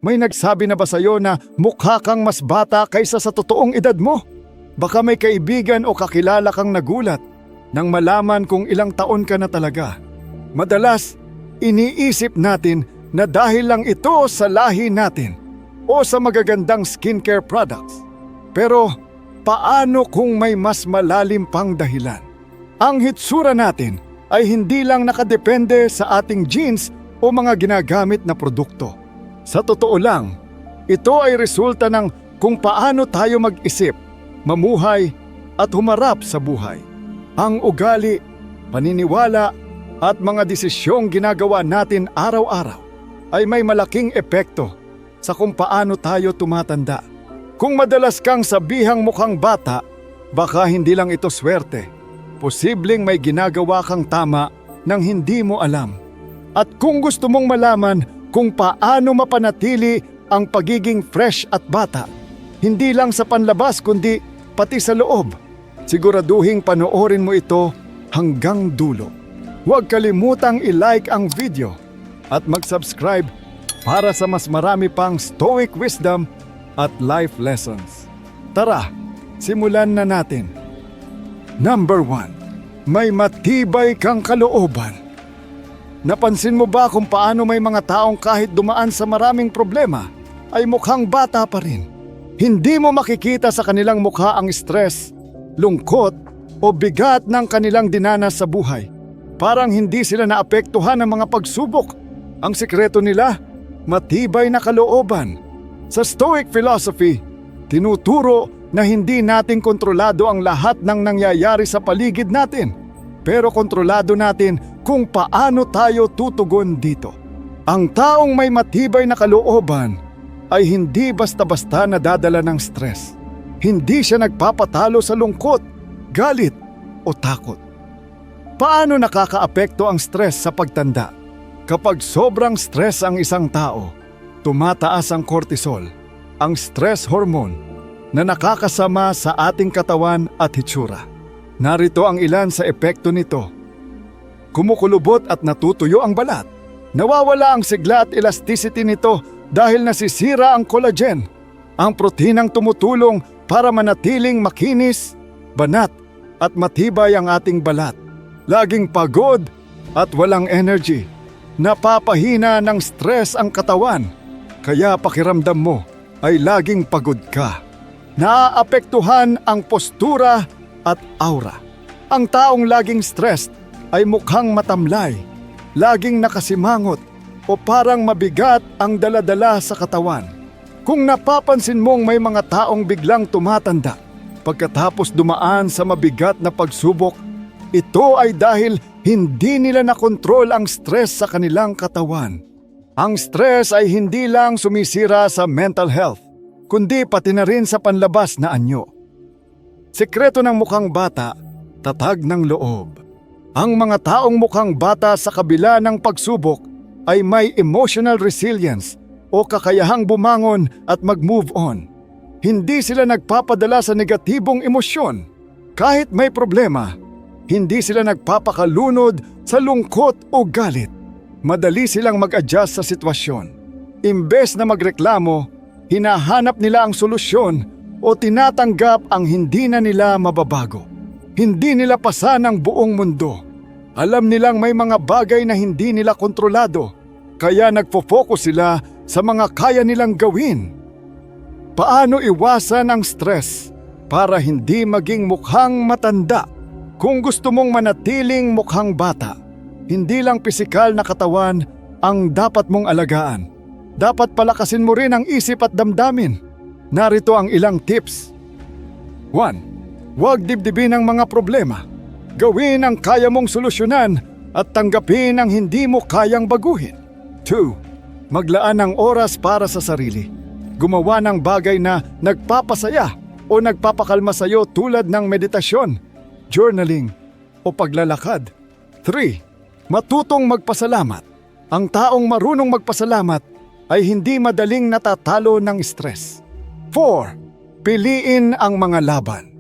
May nagsabi na ba sa'yo na mukha kang mas bata kaysa sa totoong edad mo? Baka may kaibigan o kakilala kang nagulat nang malaman kung ilang taon ka na talaga. Madalas, iniisip natin na dahil lang ito sa lahi natin o sa magagandang skincare products. Pero paano kung may mas malalim pang dahilan? Ang hitsura natin ay hindi lang nakadepende sa ating genes o mga ginagamit na produkto. Sa totoo lang, ito ay resulta ng kung paano tayo mag-isip, mamuhay at humarap sa buhay. Ang ugali, paniniwala at mga desisyong ginagawa natin araw-araw ay may malaking epekto sa kung paano tayo tumatanda. Kung madalas kang sabihang mukhang bata, baka hindi lang ito swerte. Posibleng may ginagawa kang tama nang hindi mo alam. At kung gusto mong malaman kung paano mapanatili ang pagiging fresh at bata, hindi lang sa panlabas kundi pati sa loob, siguraduhing panoorin mo ito hanggang dulo. Huwag kalimutang i-like ang video at mag-subscribe para sa mas marami pang Stoic wisdom at life lessons. Tara, simulan na natin. Number 1. May matibay kang kalooban. Napansin mo ba kung paano may mga taong kahit dumaan sa maraming problema ay mukhang bata pa rin? Hindi mo makikita sa kanilang mukha ang stress, lungkot o bigat ng kanilang dinanas sa buhay. Parang hindi sila naapektuhan ng mga pagsubok. Ang sikreto nila, matibay na kalooban. Sa Stoic philosophy, tinuturo na hindi natin kontrolado ang lahat ng nangyayari sa paligid natin. Pero kontrolado natin kung paano tayo tutugon dito. Ang taong may matibay na kalooban ay hindi basta-basta nadadala ng stress. Hindi siya nagpapatalo sa lungkot, galit o takot. Paano nakakaapekto ang stress sa pagtanda? Kapag sobrang stress ang isang tao, tumataas ang cortisol, ang stress hormone na nakakasama sa ating katawan at hitsura. Narito ang ilan sa epekto nito. Kumukulubot at natutuyo ang balat. Nawawala ang sigla at elasticity nito dahil nasisira ang collagen, ang proteinang tumutulong para manatiling makinis, banat at matibay ang ating balat. Laging pagod at walang energy. Napapahina ng stress ang katawan, kaya pakiramdam mo ay laging pagod ka. Naaapektuhan ang postura at aura. Ang taong laging stressed ay mukhang matamlay, laging nakasimangot o parang mabigat ang daladala sa katawan. Kung napapansin mong may mga taong biglang tumatanda pagkatapos dumaan sa mabigat na pagsubok, ito ay dahil hindi nila nakontrol ang stress sa kanilang katawan. Ang stress ay hindi lang sumisira sa mental health, kundi pati na rin sa panlabas na anyo. Sekreto ng mukhang bata, tatag ng loob. Ang mga taong mukhang bata sa kabila ng pagsubok ay may emotional resilience o kakayahang bumangon at mag-move on. Hindi sila nagpapadala sa negatibong emosyon. Kahit may problema, hindi sila nagpapakalunod sa lungkot o galit. Madali silang mag-adjust sa sitwasyon. Imbes na magreklamo, hinahanap nila ang solusyon o tinatanggap ang hindi na nila mababago. Hindi nila pasan ang buong mundo. Alam nilang may mga bagay na hindi nila kontrolado, kaya nagfo-focus sila sa mga kaya nilang gawin. Paano iwasan ang stress para hindi maging mukhang matanda? Kung gusto mong manatiling mukhang bata, hindi lang pisikal na katawan ang dapat mong alagaan. Dapat palakasin mo rin ang isip at damdamin. Narito ang ilang tips. 1. Huwag dibdibin ang mga problema. Gawin ang kaya mong solusyonan at tanggapin ang hindi mo kayang baguhin. 2. Maglaan ng oras para sa sarili. Gumawa ng bagay na nagpapasaya o nagpapakalma sa iyo tulad ng meditasyon, journaling o paglalakad. 3. Matutong magpasalamat. Ang taong marunong magpasalamat ay hindi madaling natatalo ng stress. 4. Piliin ang mga laban.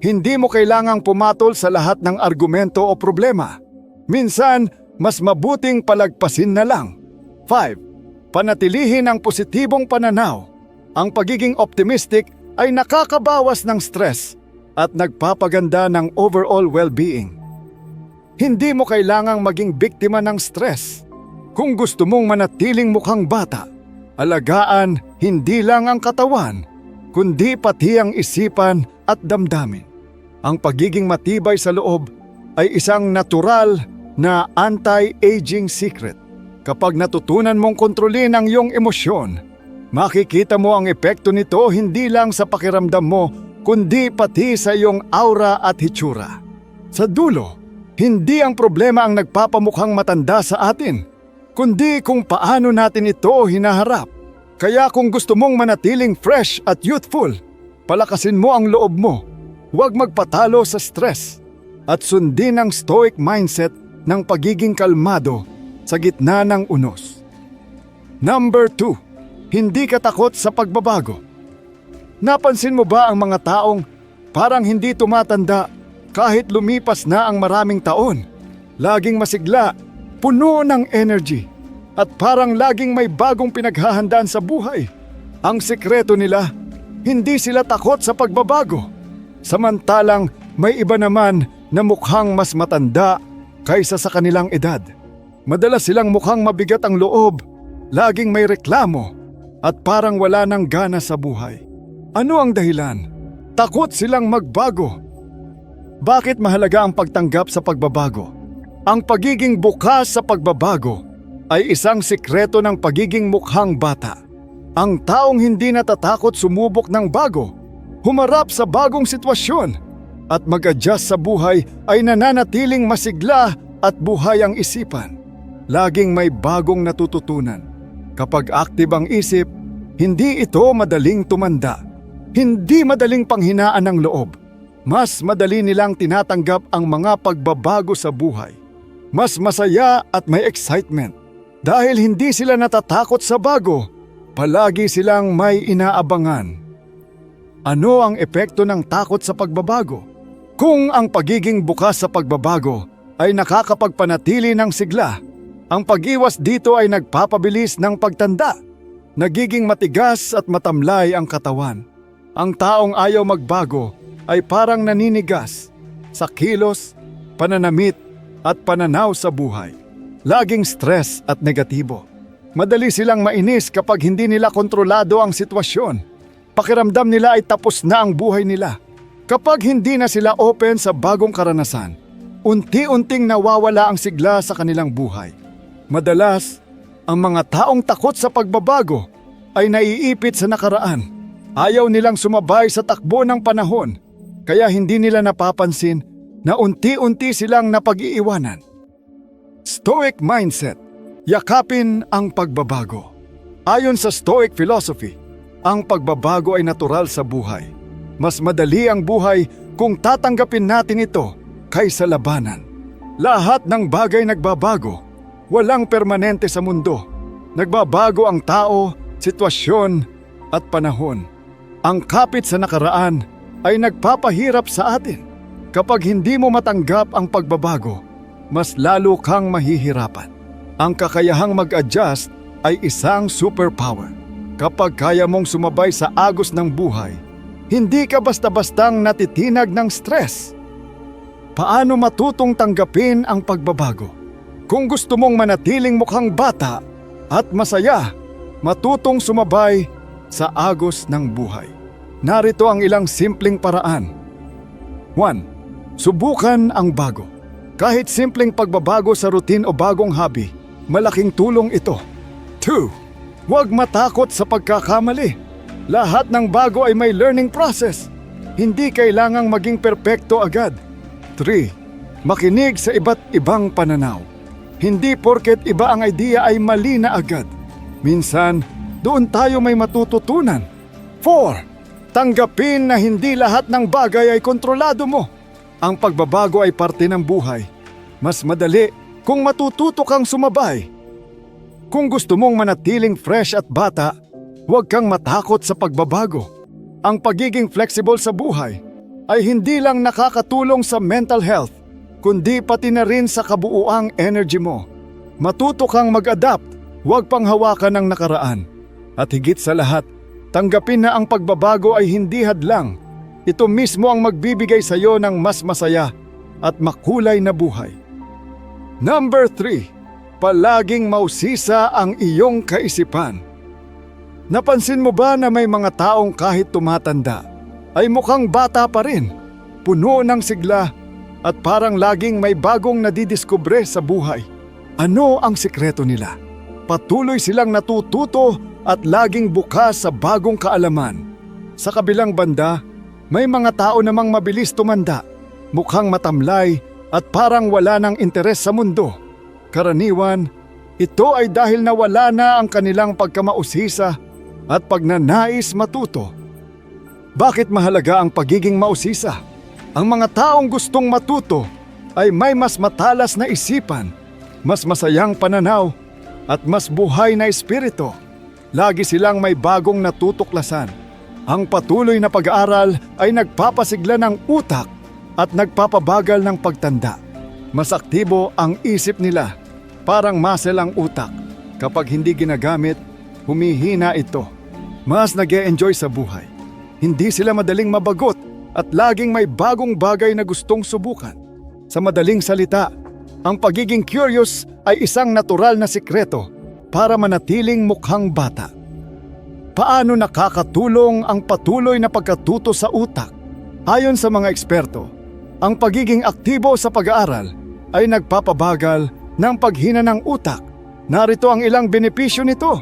Hindi mo kailangang pumatol sa lahat ng argumento o problema. Minsan, mas mabuting palagpasin na lang. 5. Panatilihin ang positibong pananaw. Ang pagiging optimistic ay nakakabawas ng stress at nagpapaganda ng overall well-being. Hindi mo kailangang maging biktima ng stress. Kung gusto mong manatiling mukhang bata, alagaan hindi lang ang katawan, kundi pati ang isipan at damdamin. Ang pagiging matibay sa loob ay isang natural na anti-aging secret. Kapag natutunan mong kontrolin ang iyong emosyon, makikita mo ang epekto nito hindi lang sa pakiramdam mo, kundi pati sa iyong aura at hitsura. Sa dulo, hindi ang problema ang nagpapamukhang matanda sa atin, kundi kung paano natin ito hinaharap. Kaya kung gusto mong manatiling fresh at youthful, palakasin mo ang loob mo. Huwag magpatalo sa stress at sundin ang stoic mindset ng pagiging kalmado sa gitna ng unos. Number 2, hindi ka takot sa pagbabago. Napansin mo ba ang mga taong parang hindi tumatanda kahit lumipas na ang maraming taon? Laging masigla, puno ng energy, at parang laging may bagong pinaghahandaan sa buhay. Ang sikreto nila, hindi sila takot sa pagbabago. Samantalang may iba naman na mukhang mas matanda kaysa sa kanilang edad. Madalas silang mukhang mabigat ang loob, laging may reklamo, at parang wala ng gana sa buhay. Ano ang dahilan? Takot silang magbago. Bakit mahalaga ang pagtanggap sa pagbabago? Ang pagiging bukas sa pagbabago ay isang sikreto ng pagiging mukhang bata. Ang taong hindi natatakot sumubok ng bago, humarap sa bagong sitwasyon, at mag-adjust sa buhay ay nananatiling masigla at buhay ang isipan. Laging may bagong natututunan. Kapag active ang isip, hindi ito madaling tumanda. Hindi madaling panghinaan ng loob. Mas madali nilang tinatanggap ang mga pagbabago sa buhay. Mas masaya at may excitement. Dahil hindi sila natatakot sa bago, palagi silang may inaabangan. Ano ang epekto ng takot sa pagbabago? Kung ang pagiging bukas sa pagbabago ay nakakapagpanatili ng sigla, ang pag-iwas dito ay nagpapabilis ng pagtanda. Nagiging matigas at matamlay ang katawan. Ang taong ayaw magbago ay parang naninigas sa kilos, pananamit at pananaw sa buhay. Laging stress at negatibo. Madali silang mainis kapag hindi nila kontrolado ang sitwasyon. Pakiramdam nila ay tapos na ang buhay nila. Kapag hindi na sila open sa bagong karanasan, unti-unting nawawala ang sigla sa kanilang buhay. Madalas, ang mga taong takot sa pagbabago ay naiipit sa nakaraan. Ayaw nilang sumabay sa takbo ng panahon, kaya hindi nila napapansin na unti-unti silang napag-iiwanan. Stoic mindset, yakapin ang pagbabago. Ayon sa Stoic philosophy, ang pagbabago ay natural sa buhay. Mas madali ang buhay kung tatanggapin natin ito kaysa labanan. Lahat ng bagay nagbabago. Walang permanente sa mundo. Nagbabago ang tao, sitwasyon at panahon. Ang kapit sa nakaraan ay nagpapahirap sa atin. Kapag hindi mo matanggap ang pagbabago, mas lalo kang mahihirapan. Ang kakayahang mag-adjust ay isang superpower. Kapag kaya mong sumabay sa agos ng buhay, hindi ka basta-bastang natitinag ng stress. Paano matutong tanggapin ang pagbabago? Kung gusto mong manatiling mukhang bata at masaya, matutong sumabay sa agos ng buhay. Narito ang ilang simpleng paraan. 1. Subukan ang bago. Kahit simpleng pagbabago sa routine o bagong hobby, malaking tulong ito. 2. Huwag matakot sa pagkakamali. Lahat ng bago ay may learning process. Hindi kailangang maging perpekto agad. 3. Makinig sa iba't ibang pananaw. Hindi porket iba ang idea ay mali na agad. Minsan, doon tayo may matututunan. 4. Tanggapin na hindi lahat ng bagay ay kontrolado mo. Ang pagbabago ay parte ng buhay. Mas madali kung matututo kang sumabay. Kung gusto mong manatiling fresh at bata, huwag kang matakot sa pagbabago. Ang pagiging flexible sa buhay ay hindi lang nakakatulong sa mental health, kundi pati na rin sa kabuuang energy mo. Matuto kang mag-adapt Huwag pang hawakan ang nakaraan. At higit sa lahat, tanggapin na ang pagbabago ay hindi hadlang. Ito mismo ang magbibigay sa iyo ng mas masaya at makulay na buhay. Number 3. Palaging mausisa ang iyong kaisipan. Napansin mo ba na may mga taong kahit tumatanda ay mukhang bata pa rin, puno ng sigla at parang laging may bagong nadidiskubre sa buhay? Ano ang sikreto nila? Patuloy silang natututo at laging bukas sa bagong kaalaman. Sa kabilang banda, may mga tao namang mabilis tumanda, mukhang matamlay at parang wala ng interes sa mundo. Karaniwan, ito ay dahil nawala na ang kanilang pagkamausisa at pagnanais matuto. Bakit mahalaga ang pagiging mausisa? Ang mga taong gustong matuto ay may mas matalas na isipan, mas masayang pananaw at mas buhay na espiritu. Lagi silang may bagong natutuklasan. Ang patuloy na pag-aaral ay nagpapasigla ng utak at nagpapabagal ng pagtanda. Mas aktibo ang isip nila, parang muscle ang utak. Kapag hindi ginagamit, humihina ito. Mas nag-e-enjoy sa buhay. Hindi sila madaling mabagot at laging may bagong bagay na gustong subukan. Sa madaling salita, ang pagiging curious ay isang natural na sikreto para manatiling mukhang bata. Paano nakakatulong ang patuloy na pagkatuto sa utak? Ayon sa mga eksperto, ang pagiging aktibo sa pag-aaral ay nagpapabagal ng paghina ng utak. Narito ang ilang benepisyo nito.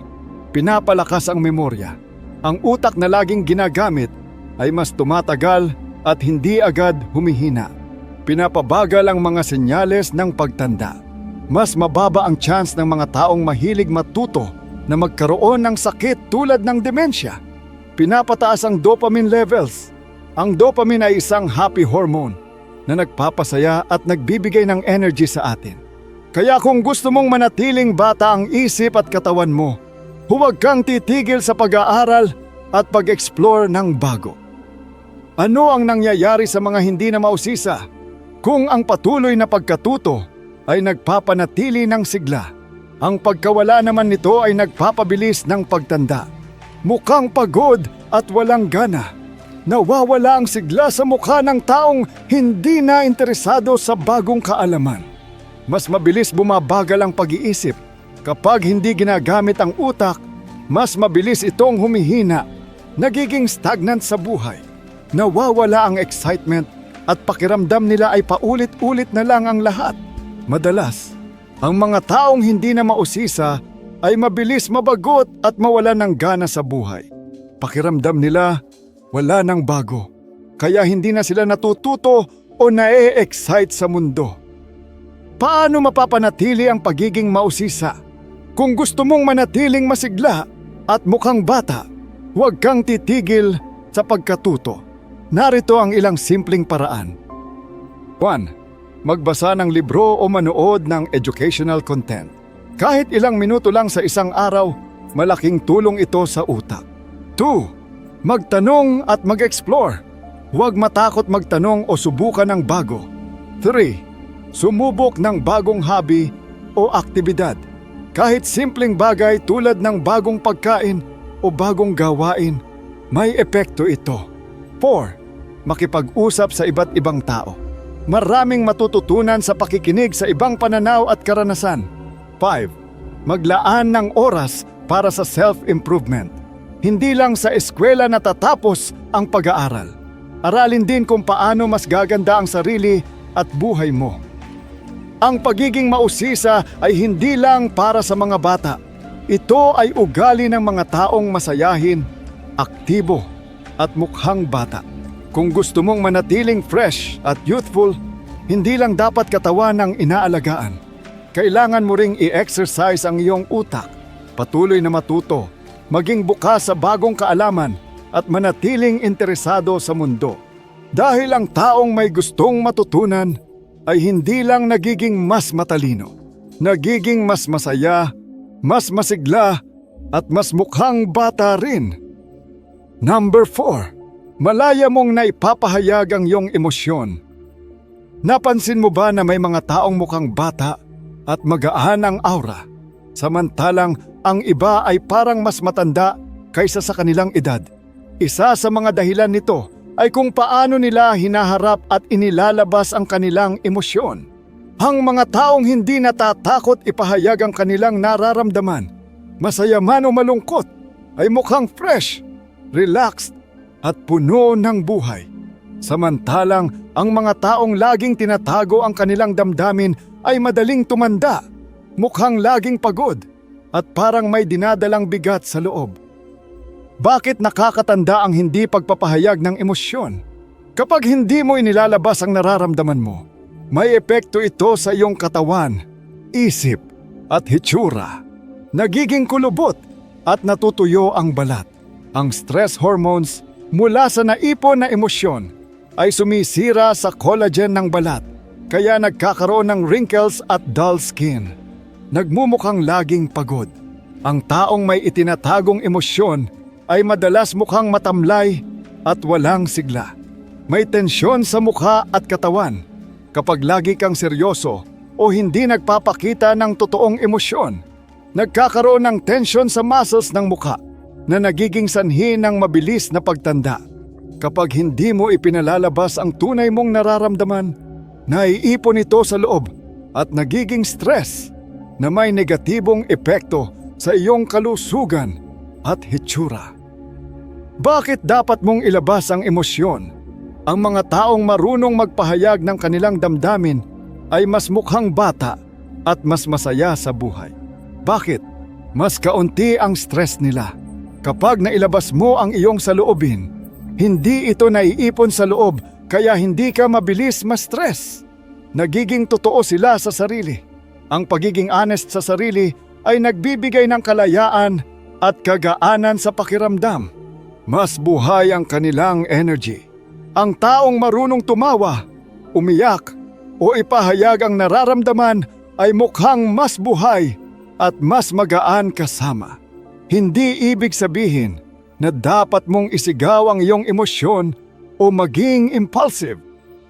Pinapalakas ang memorya. Ang utak na laging ginagamit ay mas tumatagal at hindi agad humihina. Pinapabagal ang mga senyales ng pagtanda. Mas mababa ang chance ng mga taong mahilig matuto na magkaroon ng sakit tulad ng demensya. Pinapataas ang dopamine levels. Ang dopamine ay isang happy hormone na nagpapasaya at nagbibigay ng energy sa atin. Kaya kung gusto mong manatiling bata ang isip at katawan mo, huwag kang titigil sa pag-aaral at pag-explore ng bago. Ano ang nangyayari sa mga hindi na mausisa? Kung ang patuloy na pagkatuto ay nagpapanatili ng sigla, ang pagkawala naman nito ay nagpapabilis ng pagtanda. Mukhang pagod at walang gana. Nawawala ang sigla sa mukha ng taong hindi na interesado sa bagong kaalaman. Mas mabilis bumabagal ang pag-iisip. Kapag hindi ginagamit ang utak, mas mabilis itong humihina, nagiging stagnant sa buhay. Nawawala ang excitement at pakiramdam nila ay paulit-ulit na lang ang lahat. Madalas, ang mga taong hindi na mausisa ay mabilis mabagot at mawalan ng gana sa buhay. Pakiramdam nila, wala nang bago. Kaya hindi na sila natututo o na-e-excite sa mundo. Paano mapapanatili ang pagiging mausisa? Kung gusto mong manatiling masigla at mukhang bata, huwag kang titigil sa pagkatuto. Narito ang ilang simpleng paraan. 1. Magbasa ng libro o manood ng educational content. Kahit ilang minuto lang sa isang araw, malaking tulong ito sa utak. 2. Magtanong at mag-explore. Huwag matakot magtanong o subukan ng bago. 3. Sumubok ng bagong hobby o aktibidad. Kahit simpleng bagay tulad ng bagong pagkain o bagong gawain, may epekto ito. 4. Makipag-usap sa iba't ibang tao. Maraming matututunan sa pakikinig sa ibang pananaw at karanasan. 5. Maglaan ng oras para sa self-improvement. Hindi lang sa eskwela natatapos ang pag-aaral. Aralin din kung paano mas gaganda ang sarili at buhay mo. Ang pagiging mausisa ay hindi lang para sa mga bata. Ito ay ugali ng mga taong masayahin, aktibo at mukhang bata. Kung gusto mong manatiling fresh at youthful, hindi lang dapat katawan ang inaalagaan. Kailangan mo ring i-exercise ang iyong utak, patuloy na matuto, maging bukas sa bagong kaalaman at manatiling interesado sa mundo. Dahil ang taong may gustong matutunan ay hindi lang nagiging mas matalino, nagiging mas masaya, mas masigla at mas mukhang bata rin. Number 4. Malaya mong naipapahayag ang iyong emosyon. Napansin mo ba na may mga taong mukhang bata at magaan ang aura? Samantalang ang iba ay parang mas matanda kaysa sa kanilang edad. Isa sa mga dahilan nito ay kung paano nila hinaharap at inilalabas ang kanilang emosyon. Ang mga taong hindi natatakot ipahayag ang kanilang nararamdaman, masaya man o malungkot, ay mukhang fresh, relaxed at puno ng buhay. Samantalang ang mga taong laging tinatago ang kanilang damdamin ay madaling tumanda, mukhang laging pagod at parang may dinadalang bigat sa loob. Bakit nakakatanda ang hindi pagpapahayag ng emosyon? Kapag hindi mo inilalabas ang nararamdaman mo, may epekto ito sa iyong katawan, isip at hitsura. Nagiging kulubot at natutuyo ang balat. Ang stress hormones mula sa naipon na emosyon ay sumisira sa collagen ng balat, kaya nagkakaroon ng wrinkles at dull skin. Nagmumukhang laging pagod. Ang taong may itinatagong emosyon ay madalas mukhang matamlay at walang sigla. May tensyon sa mukha at katawan kapag lagi kang seryoso o hindi nagpapakita ng totoong emosyon. Nagkakaroon ng tensyon sa muscles ng mukha na nagiging sanhi ng mabilis na pagtanda. Kapag hindi mo ipinalalabas ang tunay mong nararamdaman, naiipon ito sa loob at nagiging stress na may negatibong epekto sa iyong kalusugan at hitsura. Bakit dapat mong ilabas ang emosyon? Ang mga taong marunong magpahayag ng kanilang damdamin ay mas mukhang bata at mas masaya sa buhay. Bakit? Mas kaunti ang stress nila. Kapag nailabas mo ang iyong saloobin, hindi ito naiipon sa loob kaya hindi ka mabilis ma-stress. Nagiging totoo sila sa sarili. Ang pagiging honest sa sarili ay nagbibigay ng kalayaan at kagaanan sa pakiramdam. Mas buhay ang kanilang energy. Ang taong marunong tumawa, umiyak o ipahayag ang nararamdaman ay mukhang mas buhay at mas magaan kasama. Hindi ibig sabihin na dapat mong isigaw ang iyong emosyon o maging impulsive.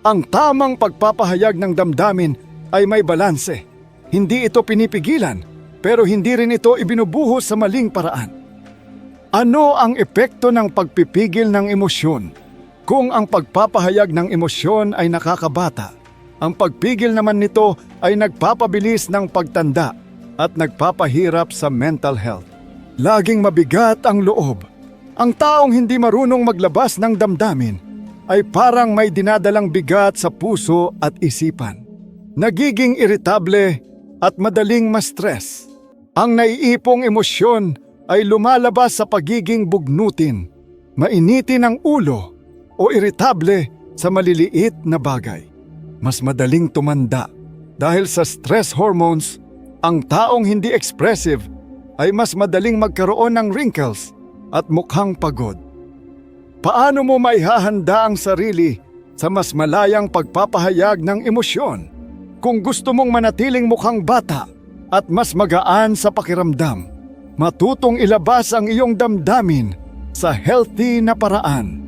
Ang tamang pagpapahayag ng damdamin ay may balanse. Hindi ito pinipigilan, pero hindi rin ito ibinubuhos sa maling paraan. Ano ang epekto ng pagpipigil ng emosyon? Kung ang pagpapahayag ng emosyon ay nakakabata, ang pagpigil naman nito ay nagpapabilis ng pagtanda at nagpapahirap sa mental health. Laging mabigat ang loob. Ang taong hindi marunong maglabas ng damdamin ay parang may dinadalang bigat sa puso at isipan. Nagiging iritable at madaling ma-stress. Ang naiipong emosyon ay lumalabas sa pagiging bugnutin, mainitin ang ulo o iritable sa maliliit na bagay. Mas madaling tumanda dahil sa stress hormones. Ang taong hindi expressive ay mas madaling magkaroon ng wrinkles at mukhang pagod. Paano mo maihahanda ang sarili sa mas malayang pagpapahayag ng emosyon? Kung gusto mong manatiling mukhang bata at mas magaan sa pakiramdam, matutong ilabas ang iyong damdamin sa healthy na paraan.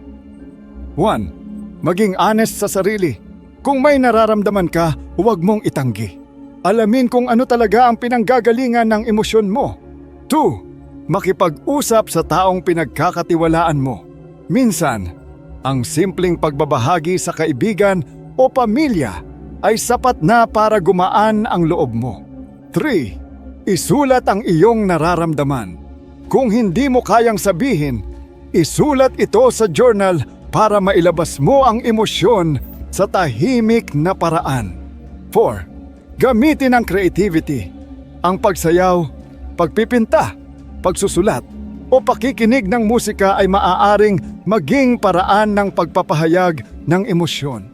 1. Maging honest sa sarili. Kung may nararamdaman ka, huwag mong itanggi. Alamin kung ano talaga ang pinanggagalingan ng emosyon mo. 2. Makipag-usap sa taong pinagkakatiwalaan mo. Minsan, ang simpleng pagbabahagi sa kaibigan o pamilya ay sapat na para gumaan ang loob mo. 3. Isulat ang iyong nararamdaman. Kung hindi mo kayang sabihin, isulat ito sa journal para mailabas mo ang emosyon sa tahimik na paraan. 4. Gamitin ang creativity. Ang pagsayaw, pagpipinta, pagsusulat, o pakikinig ng musika ay maaaring maging paraan ng pagpapahayag ng emosyon.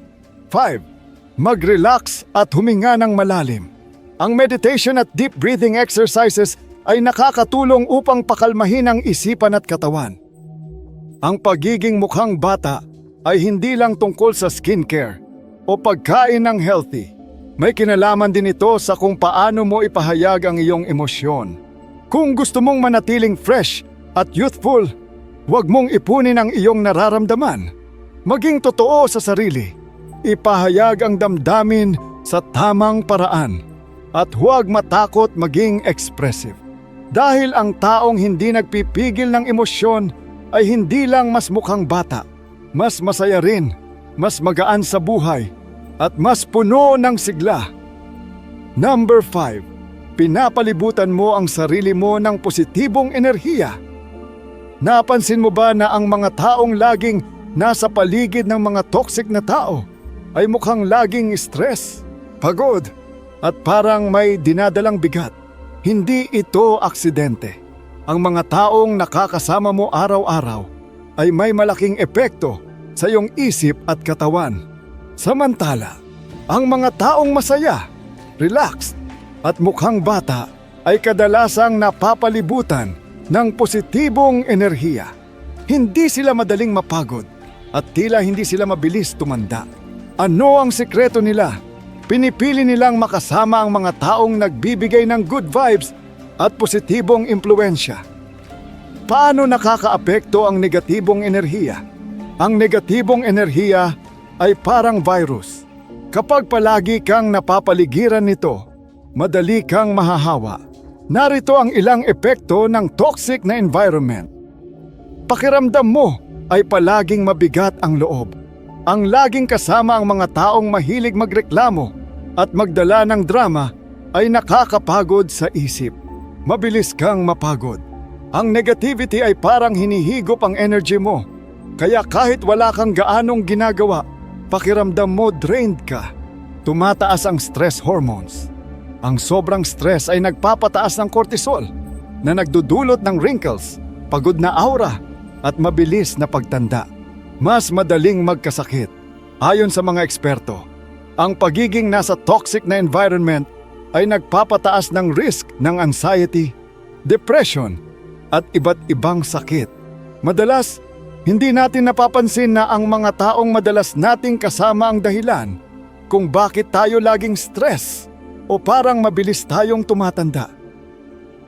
5. Mag-relax at huminga ng malalim. Ang meditation at deep breathing exercises ay nakakatulong upang pakalmahin ang isipan at katawan. Ang pagiging mukhang bata ay hindi lang tungkol sa skincare o pagkain ng healthy. May kinalaman din ito sa kung paano mo ipahayag ang iyong emosyon. Kung gusto mong manatiling fresh at youthful, huwag mong ipunin ang iyong nararamdaman. Maging totoo sa sarili. Ipahayag ang damdamin sa tamang paraan At huwag matakot maging expressive. Dahil ang taong hindi nagpipigil ng emosyon ay hindi lang mas mukhang bata, mas masaya rin, mas magaan sa buhay, at mas puno ng sigla. Number 5. Pinapalibutan mo ang sarili mo ng positibong enerhiya. Napansin mo ba na ang mga taong laging nasa paligid ng mga toxic na tao ay mukhang laging stress, pagod, at parang may dinadalang bigat? Hindi ito aksidente. Ang mga taong nakakasama mo araw-araw ay may malaking epekto sa iyong isip at katawan. Samantala, ang mga taong masaya, relaxed, at mukhang bata ay kadalasang napapalibutan ng positibong enerhiya. Hindi sila madaling mapagod at tila hindi sila mabilis tumanda. Ano ang sikreto nila? Pinipili nilang makasama ang mga taong nagbibigay ng good vibes at positibong impluensya. Paano nakakaapekto ang negatibong enerhiya? Ang negatibong enerhiya ay parang virus. Kapag palagi kang napapaligiran nito, madali kang mahahawa. Narito ang ilang epekto ng toxic na environment. Pakiramdam mo ay palaging mabigat ang loob. Ang laging kasama ang mga taong mahilig magreklamo at magdala ng drama ay nakakapagod sa isip. Mabilis kang mapagod. Ang negativity ay parang hinihigop ang energy mo. Kaya kahit wala kang gaanong ginagawa, pakiramdam mo drained ka. Tumataas ang stress hormones. Ang sobrang stress ay nagpapataas ng cortisol na nagdudulot ng wrinkles, pagod na aura at mabilis na pagtanda. Mas madaling magkasakit. Ayon sa mga eksperto, ang pagiging nasa toxic na environment ay nagpapataas ng risk ng anxiety, depression at iba't ibang sakit. Madalas, hindi natin napapansin na ang mga taong madalas nating kasama ang dahilan kung bakit tayo laging stress o parang mabilis tayong tumatanda.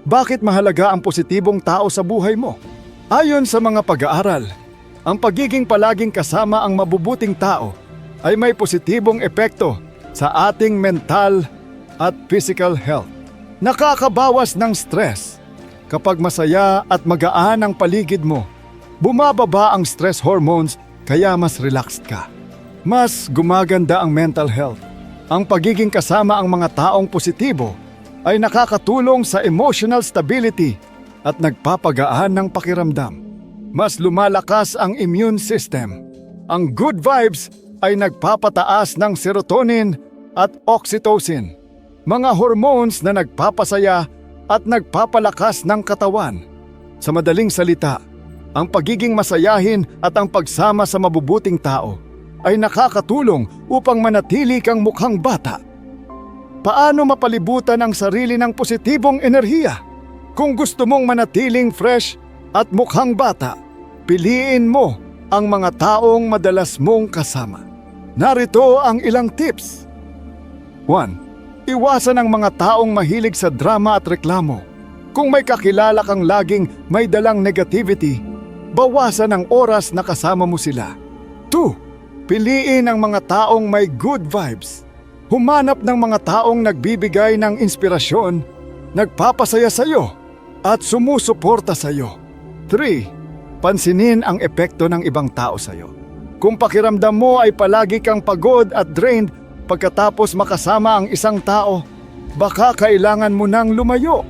Bakit mahalaga ang positibong tao sa buhay mo? Ayon sa mga pag-aaral, ang pagiging palaging kasama ang mabubuting tao ay may positibong epekto sa ating mental at physical health. Nakakabawas ng stress. Kapag masaya at magaan ang paligid mo, bumababa ang stress hormones kaya mas relaxed ka. Mas gumaganda ang mental health. Ang pagiging kasama ang mga taong positibo ay nakakatulong sa emotional stability at nagpapagaan ng pakiramdam. Mas lumalakas ang immune system. Ang good vibes ay nagpapataas ng serotonin at oxytocin, mga hormones na nagpapasaya at nagpapalakas ng katawan. Sa madaling salita, ang pagiging masayahin at ang pagsama sa mabubuting tao ay nakakatulong upang manatili kang mukhang bata. Paano mapalibutan ang sarili ng positibong enerhiya? Kung gusto mong manatiling fresh at mukhang bata, piliin mo ang mga taong madalas mong kasama. Narito ang ilang tips. 1. Iwasan ang mga taong mahilig sa drama at reklamo. Kung may kakilala kang laging may dalang negativity, bawasan ang oras na kasama mo sila. 2. Piliin ang mga taong may good vibes. Humanap ng mga taong nagbibigay ng inspirasyon, nagpapasaya sa iyo, at sumusuporta sa iyo. 3. Pansinin ang epekto ng ibang tao sa iyo. Kung pakiramdam mo ay palagi kang pagod at drained pagkatapos makasama ang isang tao, baka kailangan mo nang lumayo.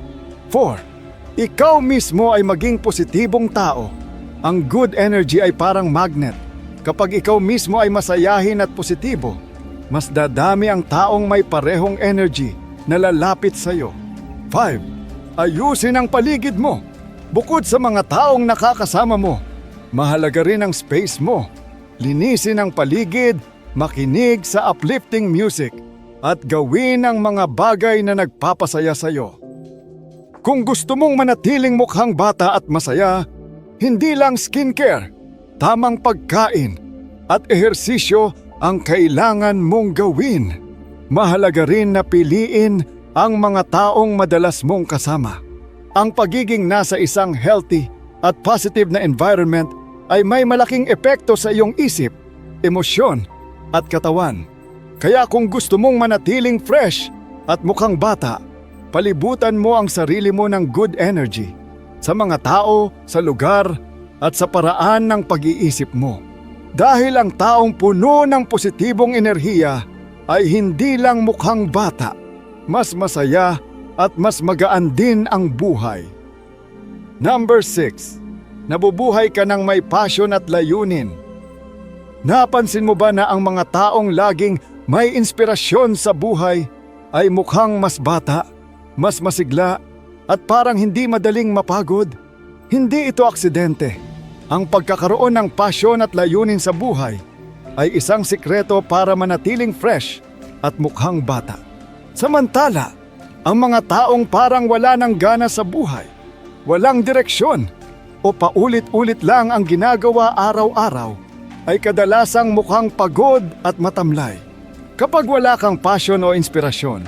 4. Ikaw mismo ay maging positibong tao. Ang good energy ay parang magnet. Kapag ikaw mismo ay masayahin at positibo, mas dadami ang taong may parehong energy na lalapit sa iyo. 5. Ayusin ang paligid mo. Bukod sa mga taong nakakasama mo, mahalaga rin ang space mo. Linisin ang paligid, makinig sa uplifting music, at gawin ang mga bagay na nagpapasaya sa iyo. Kung gusto mong manatiling mukhang bata at masaya, hindi lang skincare, tamang pagkain at ehersisyo ang kailangan mong gawin. Mahalaga rin na piliin ang mga taong madalas mong kasama. Ang pagiging nasa isang healthy at positive na environment ay may malaking epekto sa iyong isip, emosyon at katawan. Kaya kung gusto mong manatiling fresh at mukhang bata, palibutan mo ang sarili mo ng good energy sa mga tao, sa lugar, at sa paraan ng pag-iisip mo. Dahil ang taong puno ng positibong enerhiya ay hindi lang mukhang bata, mas masaya at mas magaan din ang buhay. Number 6. Nabubuhay ka ng may passion at layunin. Napansin mo ba na ang mga taong laging may inspirasyon sa buhay ay mukhang mas bata, mas masigla, at parang hindi madaling mapagod? Hindi ito aksidente. Ang pagkakaroon ng pasyon at layunin sa buhay ay isang sikreto para manatiling fresh at mukhang bata. Samantala, ang mga taong parang wala ng gana sa buhay, walang direksyon, o paulit-ulit lang ang ginagawa araw-araw, ay kadalasang mukhang pagod at matamlay. Kapag wala kang passion o inspirasyon,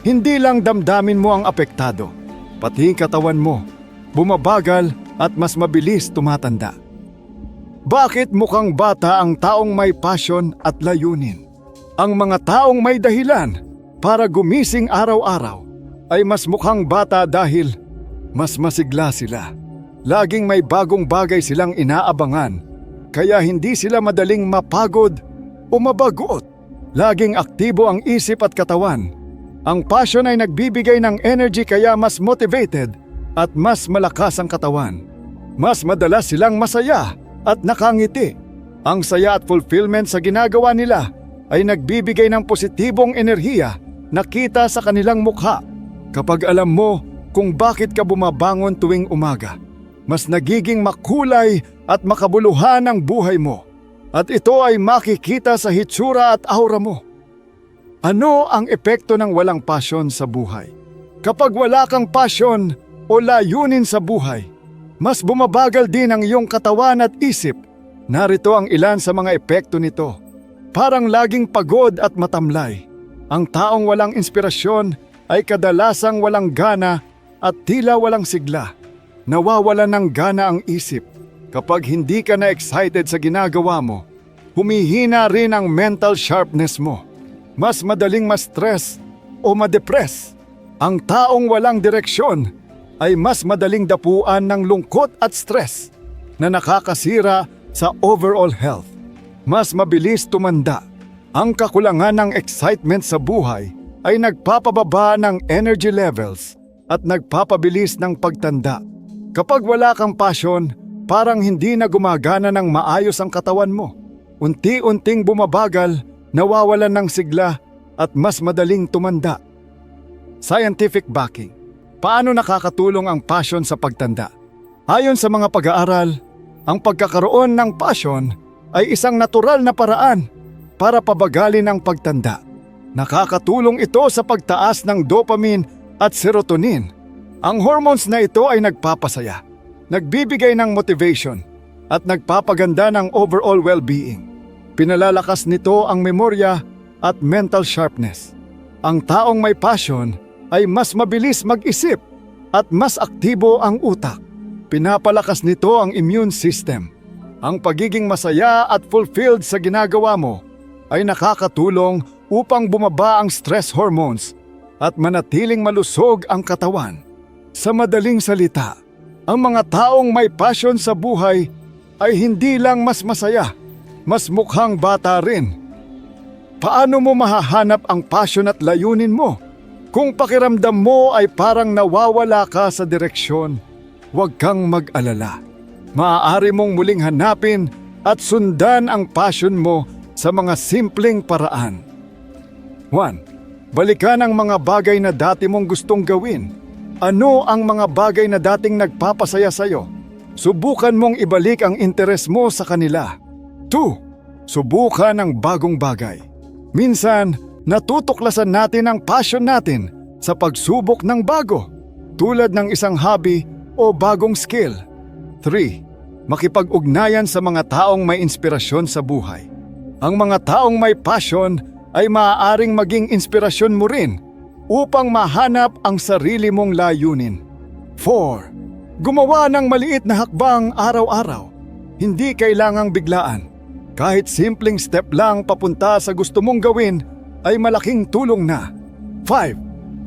hindi lang damdamin mo ang apektado, pati katawan mo, bumabagal at mas mabilis tumatanda. Bakit mukhang bata ang taong may passion at layunin? Ang mga taong may dahilan para gumising araw-araw ay mas mukhang bata dahil mas masigla sila. Laging may bagong bagay silang inaabangan, kaya hindi sila madaling mapagod o mabagot. Laging aktibo ang isip at katawan. Ang passion ay nagbibigay ng energy kaya mas motivated at mas malakas ang katawan. Mas madalas silang masaya at nakangiti. Ang saya at fulfillment sa ginagawa nila ay nagbibigay ng positibong enerhiya na kita sa kanilang mukha. Kapag alam mo kung bakit ka bumabangon tuwing umaga, mas nagiging makulay at makabuluhan ang buhay mo. At ito ay makikita sa hitsura at aura mo. Ano ang epekto ng walang pasyon sa buhay? Kapag wala kang pasyon o layunin sa buhay, mas bumabagal din ang iyong katawan at isip. Narito ang ilan sa mga epekto nito. Parang laging pagod at matamlay. Ang taong walang inspirasyon ay kadalasang walang gana at tila walang sigla. Nawawalan ng gana ang isip. Kapag hindi ka na excited sa ginagawa mo, humihina rin ang mental sharpness mo. Mas madaling ma-stress o ma-depress. Ang taong walang direksyon ay mas madaling dapuan ng lungkot at stress na nakakasira sa overall health. Mas mabilis tumanda. Ang kakulangan ng excitement sa buhay ay nagpapababa ng energy levels at nagpapabilis ng pagtanda. Kapag wala kang passion, parang hindi na gumagana ng maayos ang katawan mo. Unti-unting bumabagal, nawawalan ng sigla at mas madaling tumanda. Scientific backing. Paano nakakatulong ang passion sa pagtanda? Ayon sa mga pag-aaral, ang pagkakaroon ng passion ay isang natural na paraan para pabagalin ang pagtanda. Nakakatulong ito sa pagtaas ng dopamine at serotonin. Ang hormones na ito ay nagpapasaya, nagbibigay ng motivation, at nagpapaganda ng overall well-being. Pinalalakas nito ang memorya at mental sharpness. Ang taong may passion ay mas mabilis mag-isip at mas aktibo ang utak. Pinapalakas nito ang immune system. Ang pagiging masaya at fulfilled sa ginagawa mo ay nakakatulong upang bumaba ang stress hormones at manatiling malusog ang katawan. Sa madaling salita, ang mga taong may passion sa buhay ay hindi lang mas masaya, mas mukhang bata rin. Paano mo mahahanap ang passion at layunin mo? Kung pakiramdam mo ay parang nawawala ka sa direksyon, huwag kang mag-alala. Maaari mong muling hanapin at sundan ang passion mo sa mga simpleng paraan. 1. Balikan ang mga bagay na dati mong gustong gawin. Ano ang mga bagay na dating nagpapasaya sa'yo? Subukan mong ibalik ang interes mo sa kanila. 2. Subukan ang bagong bagay. Minsan, natutuklasan natin ang passion natin sa pagsubok ng bago, tulad ng isang hobby o bagong skill. 3. Makipag-ugnayan sa mga taong may inspirasyon sa buhay. Ang mga taong may passion ay maaaring maging inspirasyon mo rin upang mahanap ang sarili mong layunin. 4. Gumawa ng maliit na hakbang araw-araw. Hindi kailangang biglaan. Kahit simpleng step lang papunta sa gusto mong gawin ay malaking tulong na. 5.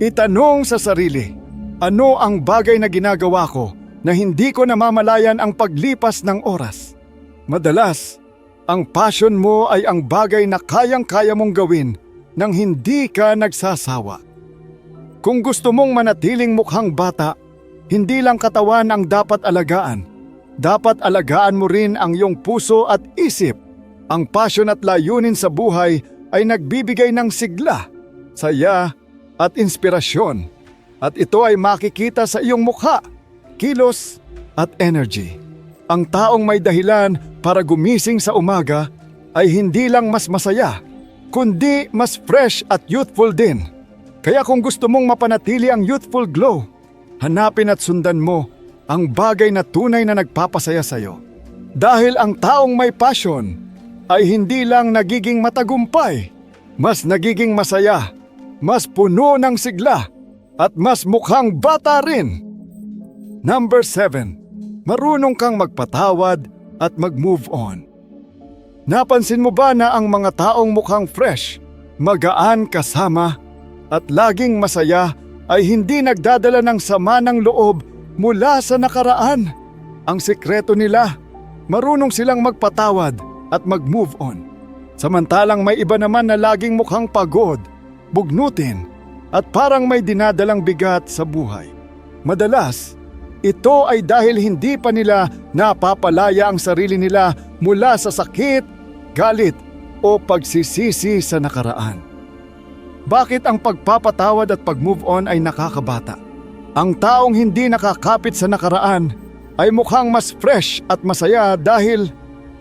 Itanong sa sarili, ano ang bagay na ginagawa ko na hindi ko namamalayan ang paglipas ng oras? Madalas, ang passion mo ay ang bagay na kayang-kaya mong gawin nang hindi ka nagsasawa. Kung gusto mong manatiling mukhang bata, hindi lang katawan ang dapat alagaan. Dapat alagaan mo rin ang iyong puso at isip. Ang passion at layunin sa buhay ay nagbibigay ng sigla, saya at inspirasyon. At ito ay makikita sa iyong mukha, kilos at energy. Ang taong may dahilan para gumising sa umaga ay hindi lang mas masaya, kundi mas fresh at youthful din. Kaya kung gusto mong mapanatili ang youthful glow, hanapin at sundan mo ang bagay na tunay na nagpapasaya sa iyo. Dahil ang taong may passion ay hindi lang nagiging matagumpay, mas nagiging masaya, mas puno ng sigla, at mas mukhang bata rin. Number 7. Marunong kang magpatawad at mag-move on. Napansin mo ba na ang mga taong mukhang fresh, magaan kasama, at laging masaya ay hindi nagdadala ng sama ng loob mula sa nakaraan? Ang sikreto nila, marunong silang magpatawad at mag-move on. Samantalang may iba naman na laging mukhang pagod, bugnutin, at parang may dinadalang bigat sa buhay. Madalas, ito ay dahil hindi pa nila napapalaya ang sarili nila mula sa sakit, galit, o pagsisisi sa nakaraan. Bakit ang pagpapatawad at pag-move on ay nakakabata? Ang taong hindi nakakapit sa nakaraan ay mukhang mas fresh at masaya dahil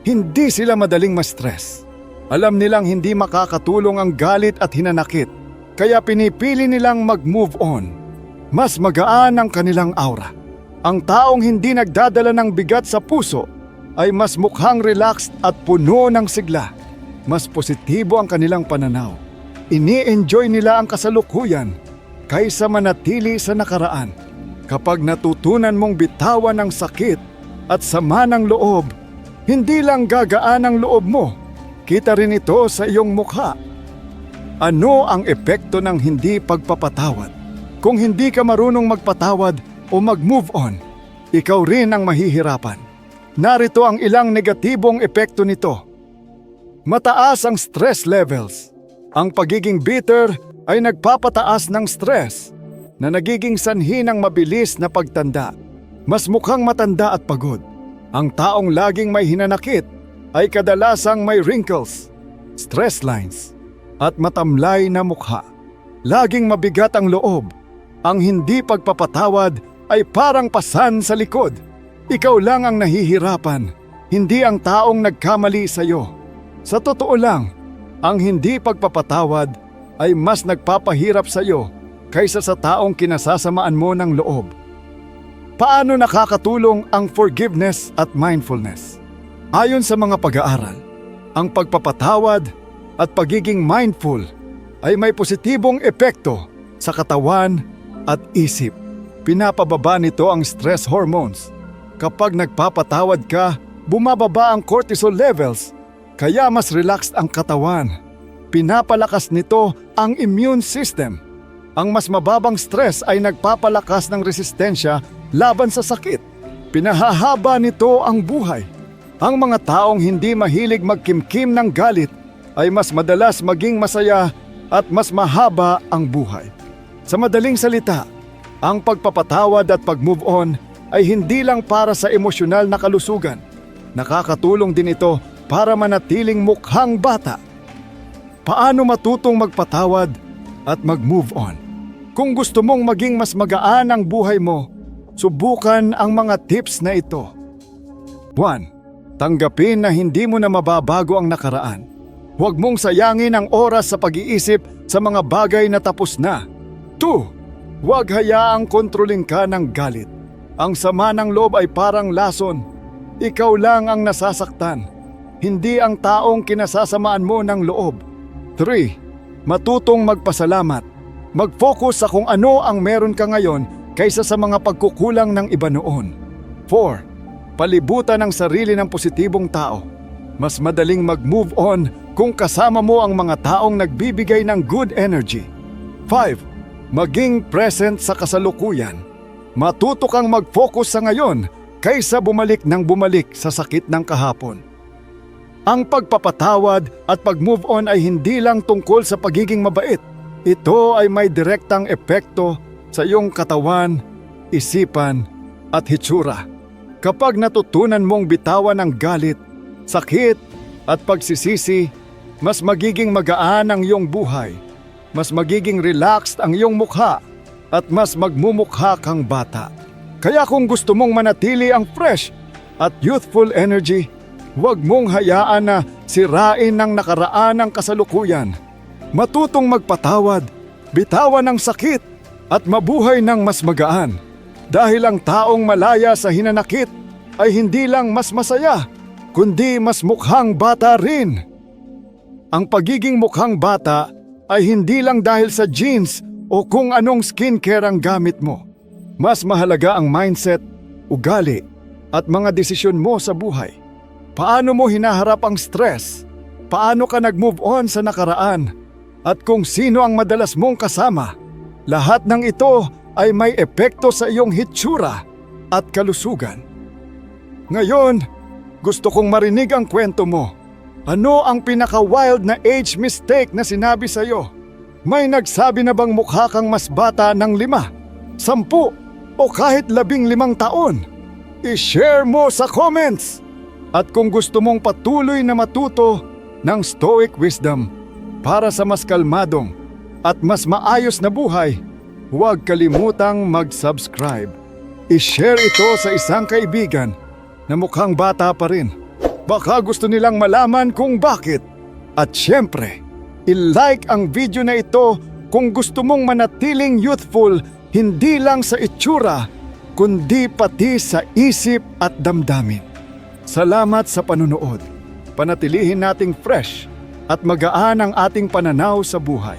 hindi sila madaling ma-stress. Alam nilang hindi makakatulong ang galit at hinanakit, kaya pinipili nilang mag-move on. Mas magaan ang kanilang aura. Ang taong hindi nagdadala ng bigat sa puso ay mas mukhang relaxed at puno ng sigla. Mas positibo ang kanilang pananaw. Ini-enjoy nila ang kasalukuyan kaysa manatili sa nakaraan. Kapag natutunan mong bitawan ang sakit at sama ng loob, hindi lang gagaan ang loob mo, kita rin ito sa iyong mukha. Ano ang epekto ng hindi pagpapatawad? Kung hindi ka marunong magpatawad o mag-move on, ikaw rin ang mahihirapan. Narito ang ilang negatibong epekto nito. Mataas ang stress levels. Ang pagiging bitter ay nagpapataas ng stress na nagiging sanhi ng mabilis na pagtanda. Mas mukhang matanda at pagod. Ang taong laging may hinanakit ay kadalasang may wrinkles, stress lines, at matamlay na mukha. Laging mabigat ang loob. Ang hindi pagpapatawad ay parang pasan sa likod. Ikaw lang ang nahihirapan, hindi ang taong nagkamali sa iyo. Sa totoo lang, ang hindi pagpapatawad ay mas nagpapahirap sa iyo kaysa sa taong kinasasamaan mo ng loob. Paano nakakatulong ang forgiveness at mindfulness? Ayon sa mga pag-aaral, ang pagpapatawad at pagiging mindful ay may positibong epekto sa katawan at isip. Pinapababa nito ang stress hormones. Kapag nagpapatawad ka, bumababa ang cortisol levels, kaya mas relaxed ang katawan. Pinapalakas nito ang immune system. Ang mas mababang stress ay nagpapalakas ng resistensya laban sa sakit. Pinahahaba nito ang buhay. Ang mga taong hindi mahilig magkimkim ng galit ay mas madalas maging masaya at mas mahaba ang buhay. Sa madaling salita, ang pagpapatawad at pag-move on ay hindi lang para sa emosyonal na kalusugan. Nakakatulong din ito para manatiling mukhang bata. Paano matutong magpatawad at mag-move on? Kung gusto mong maging mas magaan ang buhay mo, subukan ang mga tips na ito. 1. Tanggapin na hindi mo na mababago ang nakaraan. Huwag mong sayangin ang oras sa pag-iisip sa mga bagay na tapos na. 2. Huwag hayaang kontrolin ka ng galit. Ang sama ng loob ay parang lason. Ikaw lang ang nasasaktan, hindi ang taong kinasasamaan mo ng loob. 3. Matutong magpasalamat. Mag-focus sa kung ano ang meron ka ngayon kaysa sa mga pagkukulang ng iba noon. 4. Palibutan ang sarili ng positibong tao. Mas madaling mag-move on kung kasama mo ang mga taong nagbibigay ng good energy. 5. Maging present sa kasalukuyan. Matuto kang mag-focus sa ngayon kaysa bumalik ng bumalik sa sakit ng kahapon. Ang pagpapatawad at pag-move on ay hindi lang tungkol sa pagiging mabait. Ito ay may direktang epekto sa iyong katawan, isipan at hitsura. Kapag natutunan mong bitawan ang galit, sakit at pagsisisi, mas magiging magaan ang iyong buhay. Mas magiging relaxed ang iyong mukha at mas magmumukha kang bata. Kaya kung gusto mong manatili ang fresh at youthful energy, huwag mong hayaan na sirain ng nakaraan ang kasalukuyan. Matutong magpatawad, bitawan ang sakit at mabuhay ng mas magaan. Dahil ang taong malaya sa hinanakit ay hindi lang mas masaya, kundi mas mukhang bata rin. Ang pagiging mukhang bata ay hindi lang dahil sa jeans o kung anong skincare ang gamit mo. Mas mahalaga ang mindset, ugali at mga desisyon mo sa buhay. Paano mo hinaharap ang stress? Paano ka nag-move on sa nakaraan? At kung sino ang madalas mong kasama? Lahat ng ito ay may epekto sa iyong hitsura at kalusugan. Ngayon, gusto kong marinig ang kwento mo. Ano ang pinaka-wild na age mistake na sinabi sa'yo? May nagsabi na bang mukha kang mas bata ng 5, 10 o kahit 15 taon? I-share mo sa comments! At kung gusto mong patuloy na matuto ng Stoic Wisdom para sa mas kalmadong at mas maayos na buhay, huwag kalimutang mag-subscribe. I-share ito sa isang kaibigan na mukhang bata pa rin. Baka gusto nilang malaman kung bakit. At syempre, i-like ang video na ito kung gusto mong manatiling youthful hindi lang sa itsura, kundi pati sa isip at damdamin. Salamat sa panunood. Panatilihin nating fresh at magaan ang ating pananaw sa buhay.